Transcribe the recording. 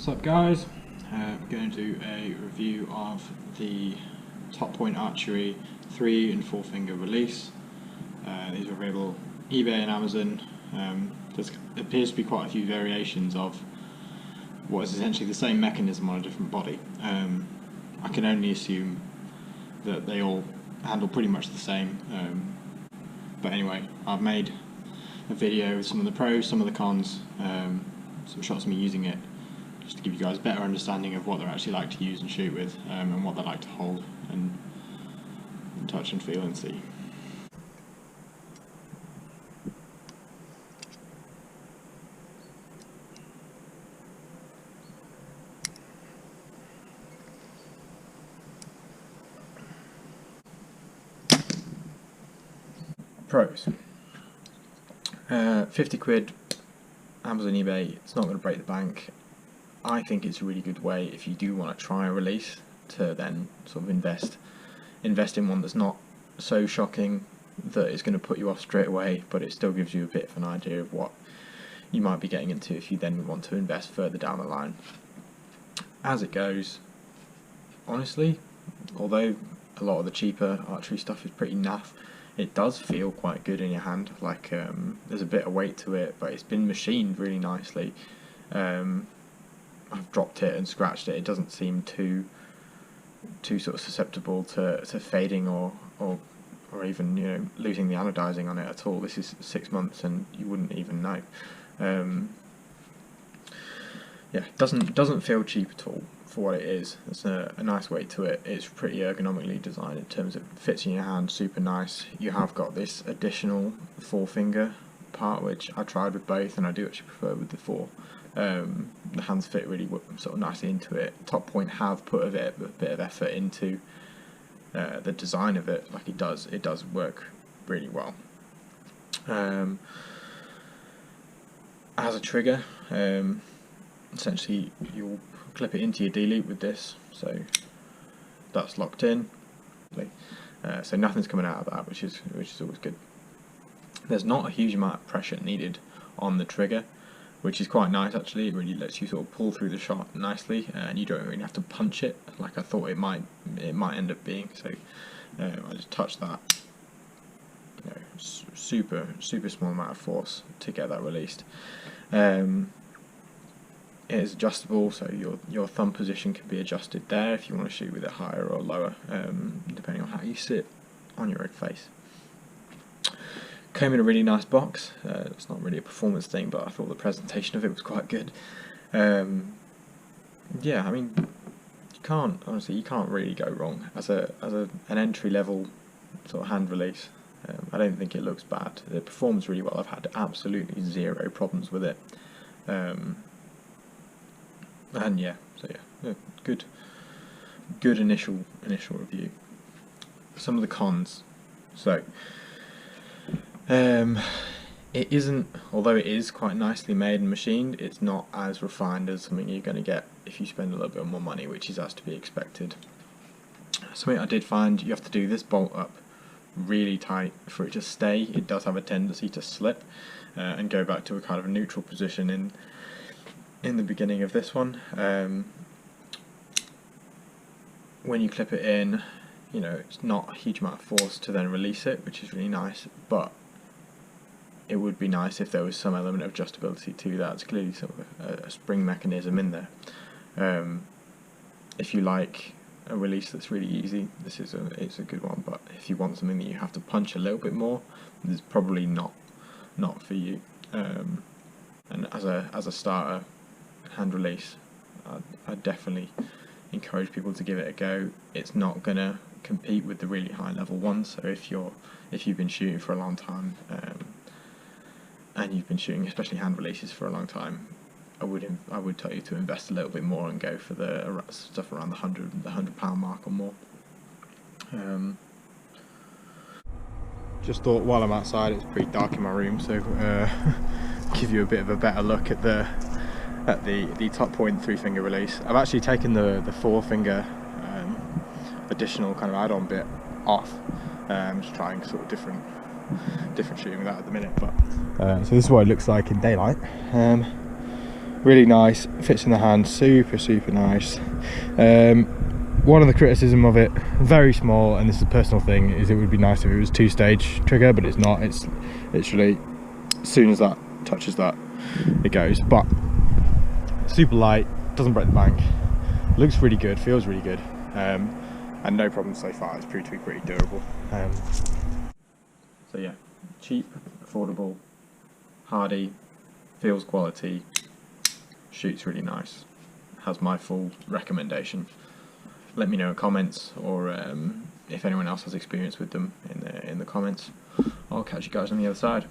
What's up guys, I'm going to do a review of the Topoint Archery 3 and 4 finger release. These are available on eBay and Amazon. There appears to be quite a few variations of what is essentially the same mechanism on a different body. I can only assume that they all handle pretty much the same, but anyway, I've made a video with some of the pros, some of the cons, some shots of me using it, just to give you guys a better understanding of what they're actually like to use and shoot with, and what they like to hold and touch and feel and see. Pros. 50 quid, Amazon, eBay, it's not going to break the bank. I think it's a really good way if you do want to try a release to then sort of invest in one that's not so shocking that it's going to put you off straight away, but it still gives you a bit of an idea of what you might be getting into if you then want to invest further down the line. As it goes, honestly, although a lot of the cheaper archery stuff is pretty naff, it does feel quite good in your hand. Like there's a bit of weight to it, but it's been machined really nicely. I've dropped it and scratched it. It doesn't seem too sort of susceptible to fading or even, you know, losing the anodizing on it at all. This is 6 months and you wouldn't even know. Yeah, doesn't feel cheap at all for what it is. There's a nice weight to it. It's pretty ergonomically designed in terms of it fits in your hand, super nice. You have got this additional 4 finger part, which I tried with both and I do actually prefer with the 4. The hands fit really sort of nicely into it. Topoint have put a bit of effort into the design of it. Like it does work really well. As a trigger, essentially you'll clip it into your D-loop with this, so that's locked in. So nothing's coming out of that, which is always good. There's not a huge amount of pressure needed on the trigger, which is quite nice actually. It really lets you sort of pull through the shot nicely, and you don't really have to punch it like I thought it might end up being. So I just touched that, you know, super small amount of force to get that released. It is adjustable, so your thumb position can be adjusted there if you want to shoot with it higher or lower, depending on how you sit on your own face. Came in a really nice box. It's not really a performance thing, but I thought the presentation of it was quite good. Yeah, I mean, you can't really go wrong as an entry level sort of hand release. I don't think it looks bad. It performs really well. I've had absolutely zero problems with it. And yeah, so yeah, good initial review. Some of the cons. So it isn't, although it is quite nicely made and machined, it's not as refined as something you're going to get if you spend a little bit more money, which is as to be expected. Something I did find, you have to do this bolt up really tight for it to stay. It does have a tendency to slip and go back to a kind of a neutral position in the beginning of this one. When you clip it in, you know, it's not a huge amount of force to then release it, which is really nice, but it would be nice if there was some element of adjustability to that. It's clearly sort of a spring mechanism in there. If you like a release that's really easy, it's a good one, but if you want something that you have to punch a little bit more, this is probably not for you. And as a starter hand release, I definitely encourage people to give it a go. It's not gonna compete with the really high level ones, so if you've been shooting for a long time, and you've been shooting especially hand releases for a long time, I would tell you to invest a little bit more and go for the stuff around the £100 mark or more. Just thought while I'm outside, it's pretty dark in my room, so give you a bit of a better look at the Topoint 3 finger release. I've actually taken the 4 finger additional kind of add-on bit off. Just trying sort of different shooting with that at the minute. But so this is what it looks like in daylight. really nice, fits in the hand, super nice. One of the criticism of it, very small, and this is a personal thing, is it would be nice if it was 2-stage trigger, but it's not. It's literally as soon as that touches that, it goes. But super light, doesn't break the bank, looks really good, feels really good, and no problems so far. It's proved to be pretty durable. So yeah, cheap, affordable, hardy, feels quality, shoots really nice, has my full recommendation. Let me know in comments, or if anyone else has experience with them in the comments. I'll catch you guys on the other side.